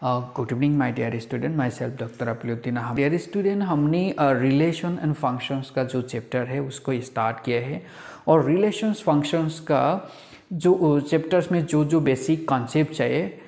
Good evening my dear student, myself doctor Apliuddin. Dear student, हमने relation and functions का जो chapter है उसको स्टार्ट किया है और रिलेशंस फंक्शंस का जो चैप्टर्स में जो जो बेसिक कॉन्सेप्ट चाहिए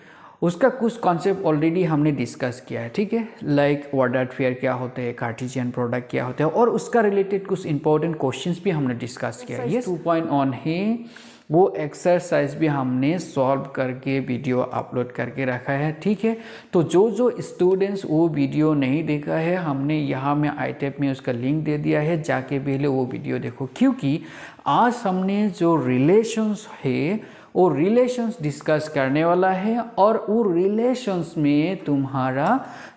उसका कुछ कॉन्सेप्ट ऑलरेडी हमने डिस्कस किया है। ठीक है, लाइक ऑर्डर्ड पेयर क्या होते हैं, कार्टेशियन प्रोडक्ट क्या होते हैं और उसका रिलेटेड कुछ इंपॉर्टेंट क्वेश्चंस भी हमने डिस्कस किया है। ये 2.1 है, वो एक्सरसाइज भी हमने सॉल्व करके वीडियो अपलोड करके रखा है। ठीक है, तो जो जो स्टूडेंट्स वो वीडियो नहीं देखा है, हमने यहाँ में आई टैब में उसका लिंक दे दिया है, जाके पहले वो वीडियो देखो, क्योंकि आज हमने जो रिलेशंस है वो रिलेशंस डिस्कस करने वाला है और वो रिलेशंस में तुम्हारा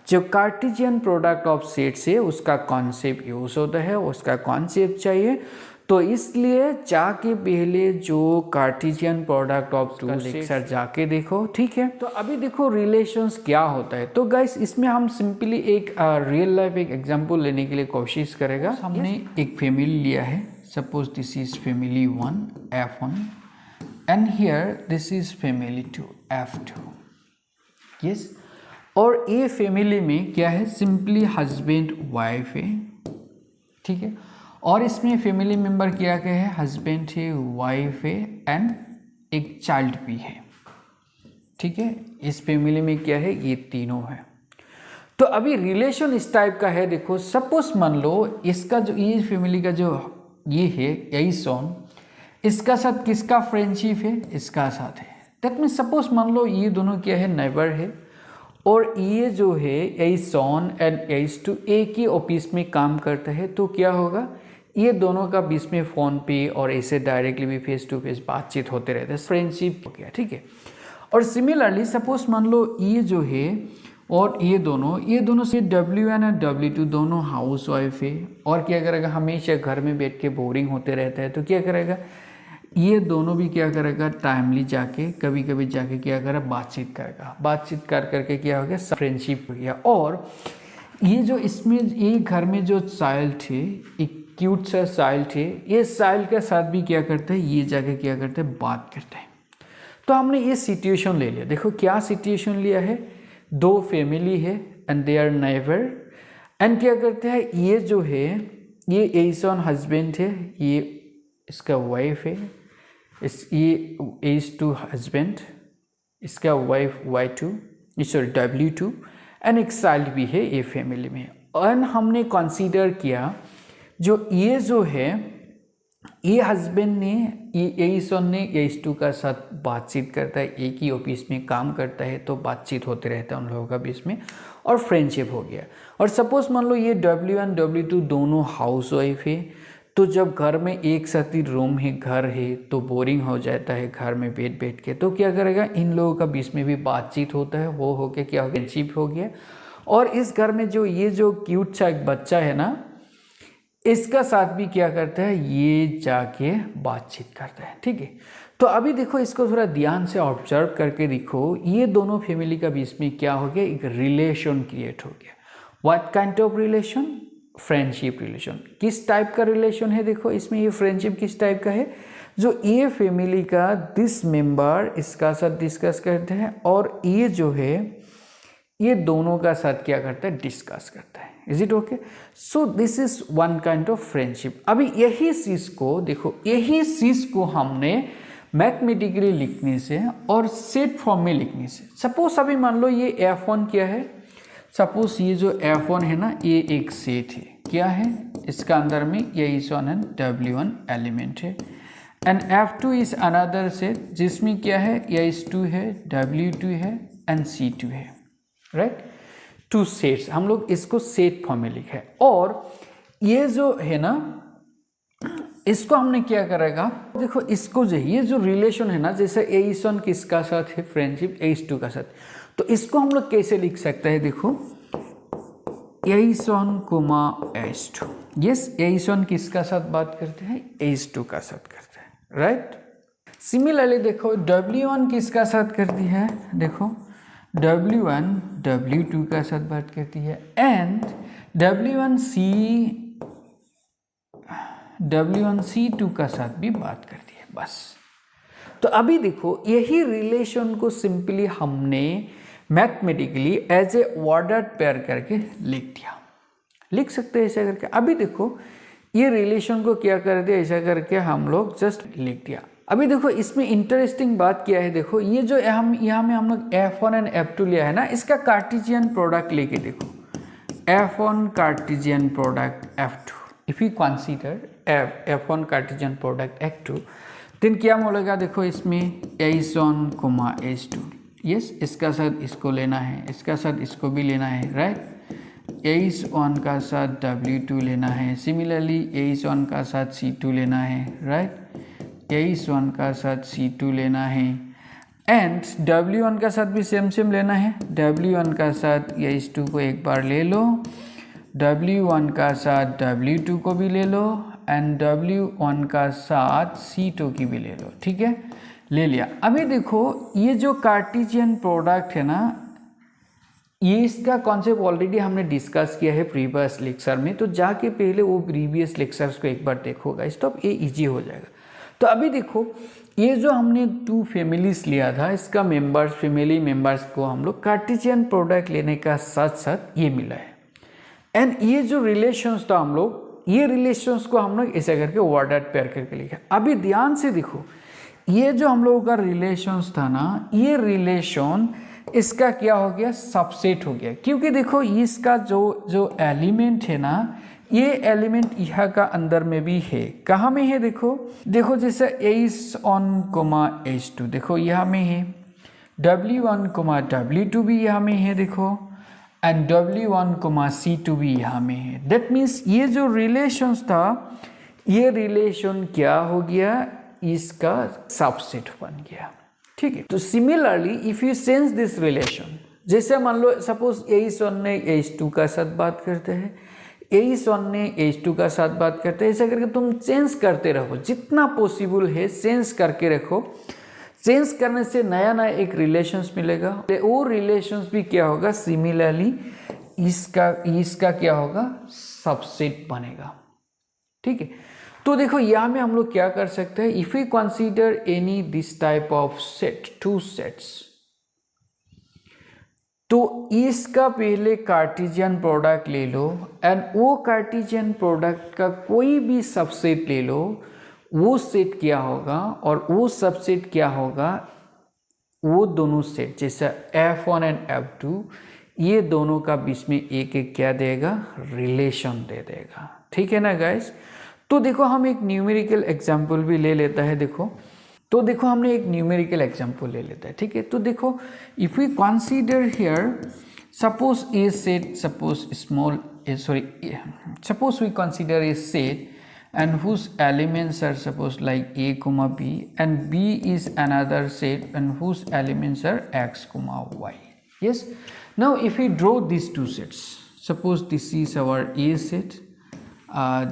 जो कार्टेशियन प्रोडक्ट ऑफ सेट्स है उसका कॉन्सेप्ट यूज होता है, उसका कॉन्सेप्ट चाहिए। तो इसलिए जाके पहले जो cartesian product of two lecture जाके देखो। ठीक है, तो अभी देखो रिलेशंस क्या होता है। तो गाइस इसमें हम सिंपली एक रियल लाइफ एक एग्जांपल लेने के लिए कोशिश करेगा। हमने एक फैमिली लिया है, suppose this is family 1 F1 and here this is family 2 F2। Yes, और ये फैमिली में क्या है, सिंपली हस्बैंड वाइफ है। ठीक है, और इसमें फैमिली मेंबर क्या क्या है, हस्बैंड है, वाइफ है एंड एक चाइल्ड भी है। ठीक है, इस फैमिली में क्या है, ये तीनों है। तो अभी रिलेशन इस टाइप का है। देखो सपोज मान लो इसका जो ये फैमिली का जो ये है एइसन, इसका साथ किसका फ्रेंडशिप है, इसका साथ है। दैट मीन्स सपोज मान लो ये दोनों क्या है, नेबर है और ये जो है एइसन एंड एइस2 एक ही ऑफिस में काम करता है। तो क्या होगा, ये दोनों का बीच में फ़ोन पे और ऐसे डायरेक्टली भी फेस टू फेस बातचीत होते रहते हैं, फ्रेंडशिप हो गया। ठीक है, और सिमिलरली सपोज मान लो ये जो है और ये दोनों से W1 और W2 दोनों हाउस वाइफ है और क्या करेगा, हमेशा घर में बैठ के बोरिंग होते रहता है। तो क्या करेगा, ये दोनों भी क्या करेगा, टाइमली जाके कभी कभी जाके क्या करेगा, बातचीत करेगा। बातचीत कर करके क्या हो गया, फ्रेंडशिप हो गया। और ये जो इसमें ये घर में जो चाइल्ड है, एक क्यूट सा चाइल्ड है, ये चाइल्ड के साथ भी क्या करते हैं, ये जाके क्या करते हैं, बात करते हैं। तो हमने ये सिचुएशन ले लिया। देखो क्या सिचुएशन लिया है, दो फैमिली है and they are neighbour and क्या करते हैं, ये जो है ये एइसन हस्बैंड है, ये इसका वाइफ है, ये एइस2 हस्बैंड, इसका wife Y2 sorry W2 and एक चाइल्ड भी है ये फैमिली में। एंड हमने कंसीडर किया जो है ये हस्बैंड ने, ये एइसन ने एइस2 का साथ बातचीत करता है, एक ही ऑफिस में काम करता है, तो बातचीत होते रहता है उन लोगों का बीच में और फ्रेंडशिप हो गया। और सपोज मान लो ये W1 W2 दोनों हाउस वाइफ है, तो जब घर में एक साथ ही रूम है, घर है, तो बोरिंग हो जाता है घर में बैठ बैठ के। तो क्या करेगा, इन लोगों का बीच में भी बातचीत होता है, वो हो के क्या हो गया, फ्रेंडशिप हो गया। और इस घर में जो ये जो क्यूट सा एक बच्चा है ना, इसका साथ भी क्या करता है, ये जाके बातचीत करता है। ठीक है, तो अभी देखो इसको थोड़ा ध्यान से ऑब्जर्व करके देखो, ये दोनों फैमिली का बीच में क्या हो गया, एक रिलेशन क्रिएट हो गया। What kind of relation, friendship relation. किस टाइप का रिलेशन है, देखो इसमें ये फ्रेंडशिप किस टाइप का है, जो ये फैमिली का दिस मेंबर इसका साथ डिस्कस करते हैं और ये जो है ये दोनों का साथ क्या करता है, डिस्कस करता है। Is it okay? So this is one kind of friendship. अभी यही चीज को देखो, यही चीज को हमने मैथमेटिकली लिखने से और सेट फॉर्म में लिखने से, सपोज अभी मान लो ये F1 क्या है, सपोज ये जो F1 है ना, ये एक सेट है, क्या है, इसका अंदर में एइसन एंड W1 एलिमेंट है and F2 is another set जिसमें क्या है, एइस2 है, W2 है एंड C2 है। राइट, टू सेट्स, हम लोग इसको सेट फॉर्म में लिखा है। और ये जो है ना, इसको हमने क्या करेगा, देखो इसको जो ये जो रिलेशन है ना, जैसे एइसन किसका साथ है, फ्रेंडशिप एइस2 का साथ, तो इसको हम लोग कैसे लिख सकते हैं, देखो एइसन कोमा एइस2। यस, एइसन किसका साथ बात करते हैं, एइस2 का साथ करते हैं। राइट, सिमिलरली देखो W1 किसका साथ करती है, देखो W1 W2 का साथ बात करती है एंड W1 C2 का साथ भी बात करती है। बस, तो अभी देखो यही रिलेशन को सिंपली हमने mathematically as a ordered pair करके लिख दिया, लिख सकते हैं ऐसा करके। अभी देखो ये रिलेशन को क्या कर दिया, ऐसा करके हम लोग जस्ट लिख दिया। अभी देखो इसमें इंटरेस्टिंग बात क्या है, देखो ये जो यहाँ में हम लोग F1 एंड F2 लिया है ना, इसका कार्टेशियन प्रोडक्ट लेके देखो, F1 cartesian product F2, if you consider F1 cartesian product F2, then क्या बोलेगा, देखो इसमें H1, H2, यस, इसका साथ इसको लेना है, इसका साथ इसको भी लेना है, राइट। H1 का साथ W2 लेना है, सिमिलरली H1 का साथ C2 लेना है, राइट। H1 का साथ C2 लेना है, एंड W1 का साथ भी सेम लेना है। W1 का साथ H2 को एक बार ले लो, W1 का साथ W2 को भी ले लो, एंड W1 का साथ C2 की भी ले लो, ठीक है, ले लिया। अभी देखो ये जो कार्टेशियन प्रोडक्ट है ना, ये इसका कॉन्सेप्ट ऑलरेडी हमने डिस्कस किया है प्रीवियस लेक्चर में, तो जाके पहले वो प्रीवियस लेक्चर्स को एक बार देखोगा, तो ये इजी हो जाएगा। तो अभी देखो ये जो हमने 2 फैमिलीज लिया था, इसका मेंबर्स, फैमिली मेंबर्स को हम लोग कार्टेशियन प्रोडक्ट लेने का साथ साथ ये मिला है, एंड ये जो रिलेशंस था हम लोग, ये रिलेशंस को हम लोग ऐसा करके ऑर्डर्ड पेयर करके लिखा। अभी ध्यान से देखो ये जो हम लोगों का रिलेशंस था ना, ये रिलेशन इसका क्या हो गया, सबसेट हो गया, क्योंकि देखो इसका जो एलिमेंट है ना, ये एलिमेंट यहाँ का अंदर में भी है। कहाँ में है, देखो जैसे H1, H2 देखो यहाँ में है, W1, W2 भी यहाँ में है, देखो, एंड W1, C2 भी यहाँ में है। दैट मीन्स ये जो रिलेशंस था, ये रिलेशन क्या हो गया, इसका सबसेट बन गया, ठीक है। तो similarly if you sense this relation, जैसे मान लो सपोज H1 ने H2 का साथ बात करते हैं, H1 ने H2 का साथ बात करते हैं, ऐसा करके तुम चेंज करते रहो, जितना पॉसिबल है चेंज करके रखो। चेंज करने से नया नया एक रिलेशंस मिलेगा, वो रिलेशंस भी क्या होगा, सिमिलरली इसका क्या होगा, सबसेट बनेगा, ठीक है। तो देखो यहाँ में हम लोग क्या कर सकते हैं, if you consider any this type of set, 2 sets, तो इसका पहले कार्टेशियन प्रोडक्ट ले लो, एंड वो कार्टेशियन प्रोडक्ट का कोई भी सबसेट ले लो, वो सेट क्या होगा और वो सबसेट क्या होगा, वो दोनों सेट जैसे F1 एंड F2, ये दोनों का बीच में एक एक क्या देगा, रिलेशन दे देगा, ठीक है ना गाइस। तो देखो हम एक न्यूमेरिकल एग्जाम्पल भी ले लेता है, देखो हमने एक न्यूमेरिकल एग्जाम्पल ले लेता है, ठीक है। तो देखो if we consider here, suppose a set, suppose we consider a set and whose elements are suppose like A, B, and B is another set and whose elements are X, Y. Yes. Now if we draw these 2 sets, suppose this is our A set,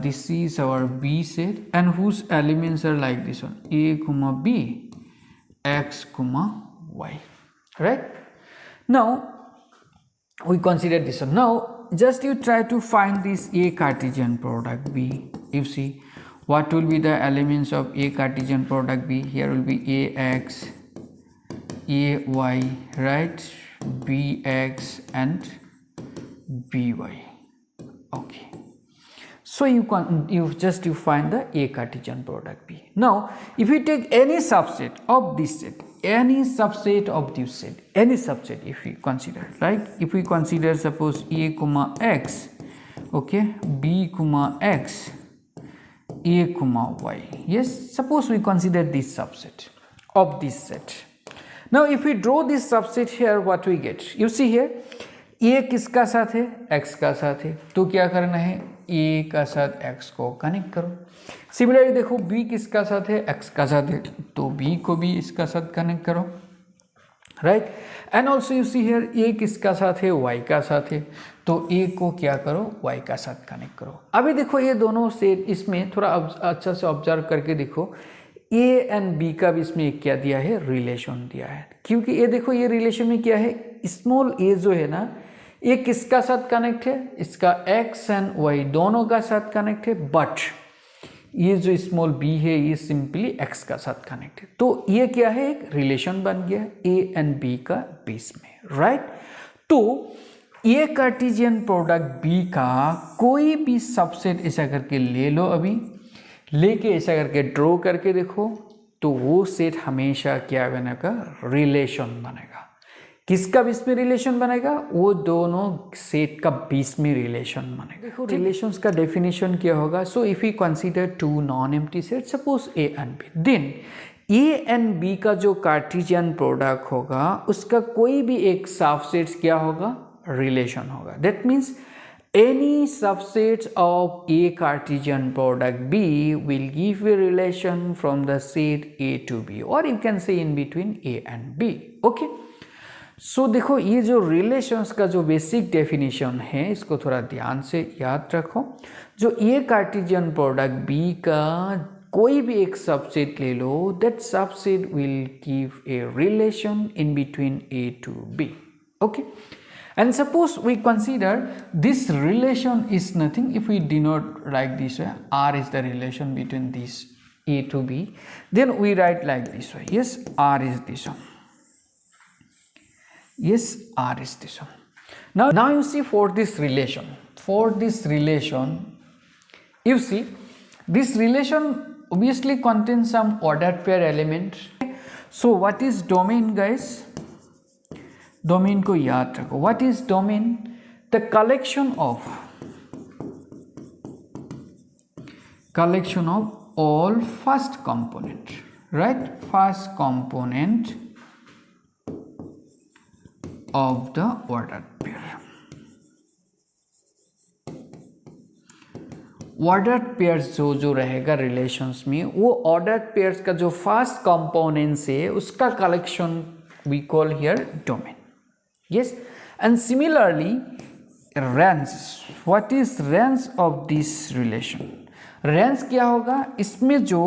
this is our B set, and whose elements are like this one, A, B, X, Y, right? Now we consider this one. Now just you try to find this A Cartesian product B. You see what will be the elements of A Cartesian product B. Here will be AX, AY, right, BX and BY. Okay, so you find the A Cartesian product B. Now if you take any subset of this set, any subset of this set, any subset if we consider, right, if we consider suppose A, X, okay, B, X, A, Y, yes, suppose we consider this subset of this set. Now if we draw this subset here, what we get, you see here A किसका साथ है, X का साथ है, तो क्या करना है, A का साथ X को कनेक्ट करो। सिमिलरली देखो B किसका साथ है, X का साथ है, तो B को भी इसका साथ कनेक्ट करो, right. And also you see here A किसका साथ है, Y का साथ है, तो A को क्या करो, Y का साथ कनेक्ट करो। अभी देखो ये दोनों सेट, इसमें थोड़ा अच्छा से ऑब्जर्व करके देखो, A एंड B का भी इसमें क्या दिया है, रिलेशन दिया है, क्योंकि ये देखो ये रिलेशन में क्या है, स्मॉल a जो है ना, ये किसका साथ कनेक्ट है, इसका X एंड Y दोनों का साथ कनेक्ट है, बट ये जो स्मॉल b है ये सिंपली x का साथ कनेक्टेड, तो ये क्या है, एक रिलेशन बन गया a एंड b का बीच में, राइट। तो ये कार्टेशियन प्रोडक्ट b का कोई भी सबसेट ऐसा करके ले लो, अभी लेके ऐसा करके ड्रॉ करके देखो, तो वो सेट हमेशा क्या बनेगा, रिलेशन बनेगा। किसका बीच में रिलेशन बनेगा, वो दोनों सेट का बीच में रिलेशन बनेगा। देखो रिलेशंस का डेफिनेशन क्या होगा, so if you consider two non empty set, suppose A and B, then A and B का जो कार्टेशियन प्रोडक्ट होगा उसका कोई भी एक सबसेट क्या होगा, रिलेशन होगा। That means any subsets of A Cartesian product B will give a relation from the set A to B, or you can say in between A and B. Okay, so देखो ये जो relations का जो basic definition है इसको थोड़ा ध्यान से याद रखो। जो A कार्टेशियन प्रोडक्ट B का कोई भी एक सबसेट ले लो, that subset will give a relation in between A to B. Okay, and suppose we consider this relation is nothing, if we denote like this way, R is the relation between this A to B, then we write like this way, yes, R is this one, yes, R is this one. Now you see for this relation, you see this relation obviously contains some ordered pair element. So what is domain, guys? Domain को याद रखो। What is domain, the collection of all first component, right, first component of the order pair. Order pairs जो रहेगा relations में, वो order pairs का जो first components है उसका collection we call here domain. Yes, and similarly range, what is range of this relation? range क्या होगा, इसमें जो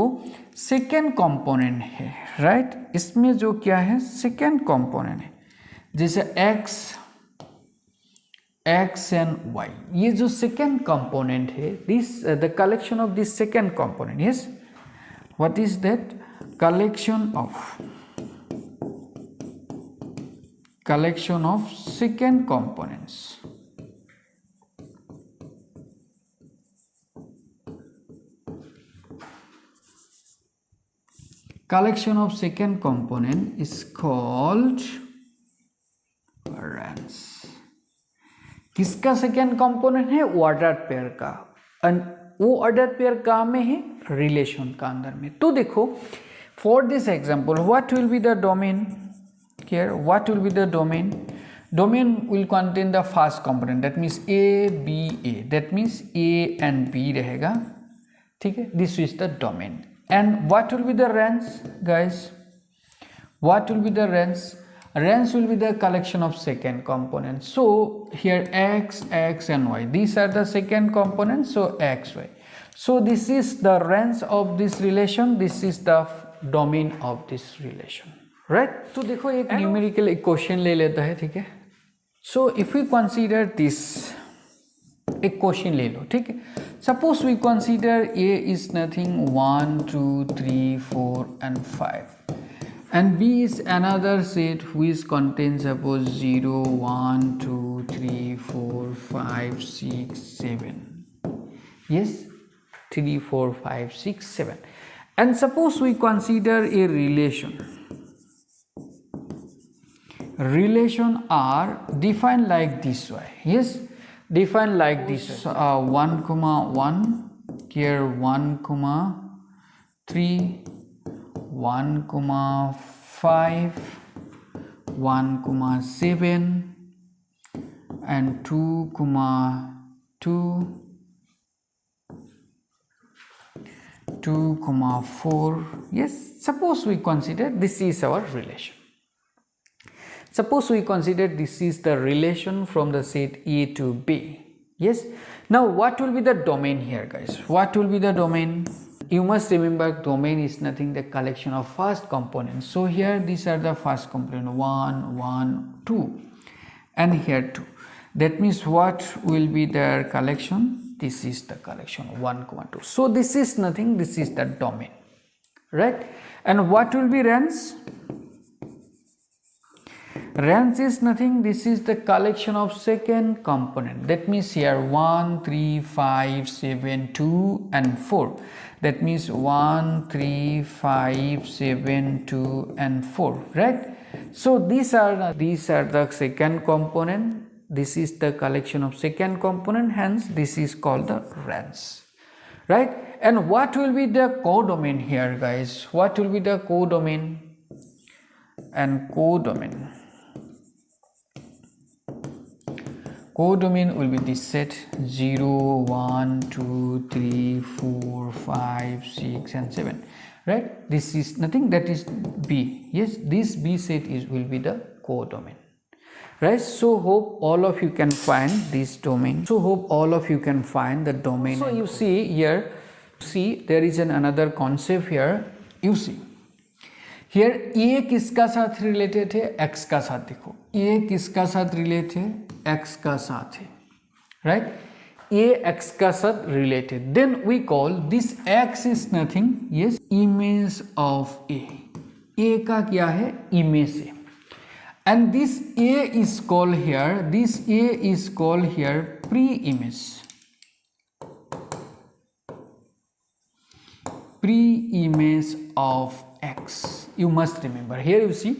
सेकेंड कंपोनेंट है, राइट, इसमें जो क्या है सेकेंड कंपोनेंट है, जैसे x एंड y, ये जो सेकेंड कंपोनेंट है, this the collection of this second component, yes, what is that, collection of second components, collection of second component is called range। किसका सेकेंड कंपोनेंट है, order pair का, and वो order pair का में है, relation का अंदर में। तो देखो for this example what will be the domain here, what will be the domain? Domain will contain the first component, that means A, B, A, that means A and B रहेगा, ठीक है, this is the domain। and what will be the range, guys? What will be the range? Range will be the collection of second components, so here x and y, these are the second components, so x, y, so this is the range of this relation, this is the domain of this relation, right. तो देखो एक numerical equation ले लेता है, ठीक है। So if we consider this, एक question ले लो, ठीक है। Suppose we consider A is nothing 1 2 3 4 and 5 and b is another set which contains suppose 0 1 2 3 4 5 6 7, yes, 3 4 5 6 7, and suppose we consider a relation are defined like this way, yes, defined like this, 1 comma 1, here 1 comma 3, 1 comma 5, 1 comma 7 and 2 comma 2, 2 comma 4, yes. Suppose we consider this is our relation. Suppose we consider this is the relation from the set A to B, yes. Now what will be the domain here, guys? What will be the domain? You must remember domain is nothing the collection of first components, so here these are the first component 1 1 2 and here 2, that means what will be their collection, this is the collection 1, 2. So this is nothing, this is the domain, right? And what will be range? Range is nothing, this is the collection of second component. That means here 1, 3, 5, 7, 2 and 4. That means 1, 3, 5, 7, 2 and 4, right? So these are the second component. This is the collection of second component, hence this is called the range, right? And what will be the codomain here, guys? What will be the codomain? And codomain will be this set 0, 1, 2, 3, 4, 5, 6 and 7, right? This is nothing, that is B. Yes, this B set will be the codomain, right? So hope all of you can find this domain. So hope all of you can find the domain. So you see here, there is another concept here. You see here A किसका साथ related है? X का साथ. देखो A किसका साथ related है? X का साथ है, right? A X का साथ related. Then we call this X is nothing, yes, image of A. A का क्या है? Image है. And this A is called here, pre-image. Pre-image of X. You must remember here. You see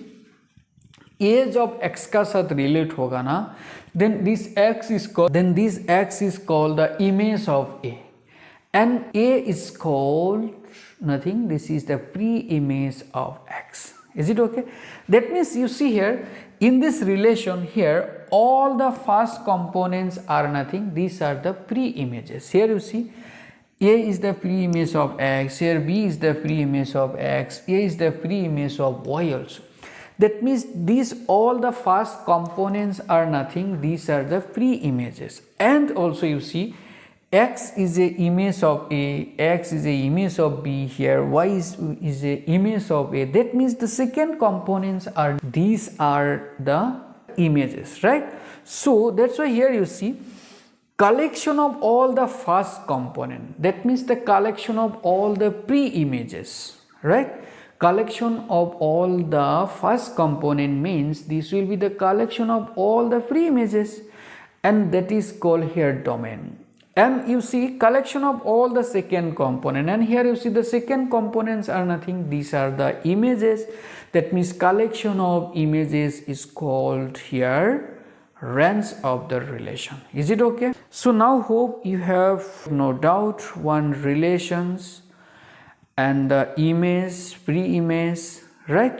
A जब X का साथ relate होगा ना, then this X is called the image of A, and A is called nothing, this is the pre-image of X. Is it okay? That means you see here in this relation here, all the first components are nothing, these are the pre-images. Here you see A is the pre-image of X, here B is the pre-image of X, A is the pre-image of Y also. That means these all the first components are nothing, these are the pre-images. And also you see X is a image of A, X is a image of B, here Y is a image of A. That means the second components are, these are the images, right? So that's why here you see collection of all the first component, that means the collection of all the pre-images, right? Collection of all the first component means this will be the collection of all the pre-images, and that is called here domain. And you see collection of all the second component, and here you see the second components are nothing, these are the images. That means collection of images is called here range of the relation. Is it okay? So now hope you have no doubt one relations and the image, pre-image, right?